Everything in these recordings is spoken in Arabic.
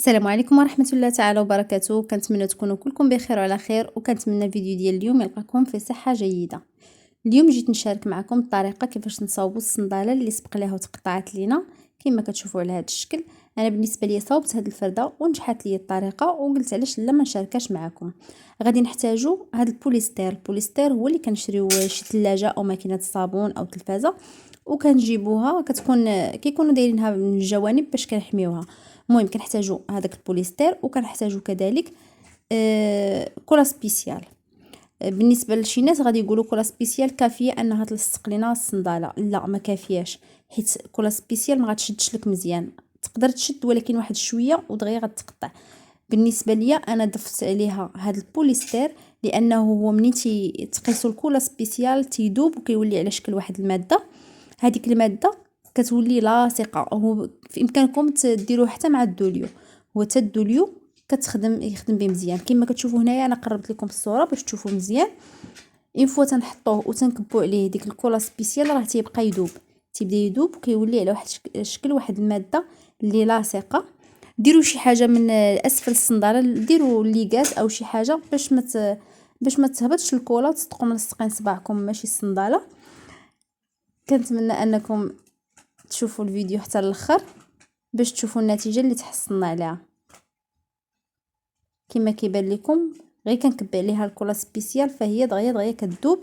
السلام عليكم ورحمة الله تعالى وبركاته. كنتمنى تكونوا كلكم بخير وعلى خير، وكنتمنى الفيديو ديال اليوم يلقاكم في صحة جيدة. اليوم جيت نشارك معكم الطريقة كيفاش نصاوبوا الصندالة اللي سبق ليها وتقطعت لينا كما كتشوفوا على هذا الشكل. انا بالنسبه لي صاوبت هذه الفردة ونجحت لي الطريقه، وقلت علاش لا ما نشاركاش معكم. غادي نحتاجوا هذا البوليستير هو اللي كنشريو شي ثلاجه او ماكينه الصابون او تلفازه، وكنجيبوها كيكونوا دايرينها من الجوانب باش كنحميوها. المهم كنحتاجوا هذاك البوليستير، وكنحتاجوا كذلك كره سبيسيال. بالنسبه لشي ناس غادي يقولوا كره سبيسيال كافيه انها تلصق لنا الصنداله. لا، ما كافياش، حيت كره سبيسيال ما غتشدش لك مزيان. تقدر تشد ولكن واحد شويه ودغيا غتقطع. بالنسبه ليا انا ضفت عليها هذا البوليستير لانه هو منين تقيسوا الكولا سبيسيال تيذوب وكيولي على شكل واحد الماده. هذيك الماده كتولي لاصقه. هو في امكانكم تديروه حتى مع الدوليو. هو حتى الدوليو يخدم به مزيان كما كتشوفوا هنايا. انا قربت لكم الصوره باش تشوفوا مزيان. اون فوا تنحطوه وتنكبوا عليه ديك الكولا سبيسيال راه تيبقى يذوب، تيبدا يذوب وكيولي على واحد شكل واحد الماده اللي لاصقه. ديروا شي حاجه من اسفل الصنداله، ديروا ليغاز او شي حاجه باش ما تهبطش الكولا وتصدقوا ملصقين صباعكم ماشي الصنداله. كنتمنى انكم تشوفوا الفيديو حتى الاخر باش تشوفوا النتيجه اللي تحصلنا عليها. كما كيبان لكم غير كنكب عليها الكولا سبيسيال فهي دغيا كتذوب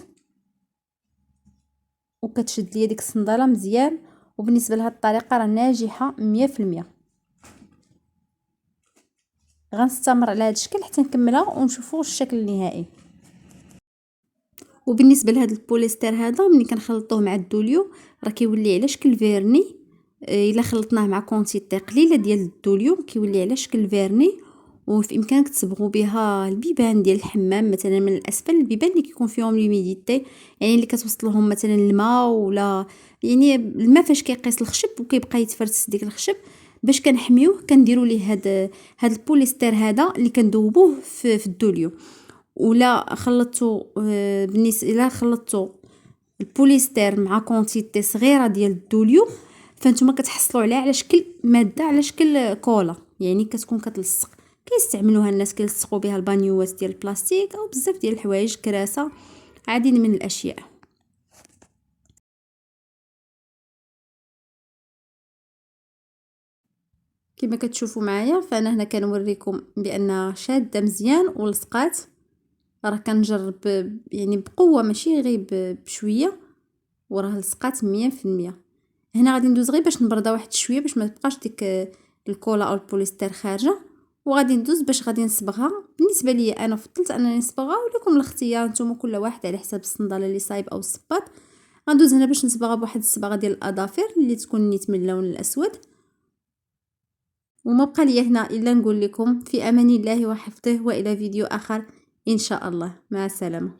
وكتشد ليا ديك الصنداله مزيان. وبالنسبه لهاد الطريقه راه ناجحه 100%. غنستمر على هذا الشكل حتى نكملها ونشوفوا الشكل النهائي. وبالنسبه لهذا البوليستر هذا ملي كنخلطوه مع الدوليو راه كيولي على شكل فيرني. الا خلطناه مع كونتيتي قليله ديال الدوليو كيولي على شكل فيرني. وفي امكانك تصبغوا بها البيبان ديال الحمام مثلا من الاسفل، البيبان اللي كيكون فيهم لوميديتي، يعني اللي كتوصل لهم مثلا الماء ولا يعني الماء فاش كيقيس الخشب وكيبقى يتفرس ديك الخشب. باش كنحميوه كنديروا ليه هاد البوليستر هذا اللي كندوبوه في الدوليو. ولا خلطتو بالنسبه الا خلطتو البوليستر مع كونتيتي صغيره ديال الدوليو فانتوما كتحصلوا عليه على شكل ماده، على شكل كولا، يعني كتكون كتلصق. كيستعملوها الناس كيلصقوا بها البانيوات ديال البلاستيك او بزاف ديال الحوايج، كراسه، عديد من الاشياء. كما كتشوفوا معايا فانا هنا كنوريكم بانها شاده مزيان ولصقات. راه كنجرب يعني بقوه ماشي غير بشويه، وراه لصقات 100%. هنا غادي ندوز غير باش نبردها واحد شويه باش ما تبقاش ديك الكولا او البوليستر خارجه. وغادي ندوز باش غادي نصبغها. بالنسبه لي انا فضلت انني نصبغها، ولكم الاختيار نتوما كل واحد على حسب الصنداله اللي صايب او الصباط. غندوز هنا باش نصبغها بواحد الصباغه ديال الاظافر اللي تكون نيت من اللون الاسود. وما بقى لي هنا الا نقول لكم في امان الله وحفظه، والى فيديو اخر ان شاء الله. مع السلامه.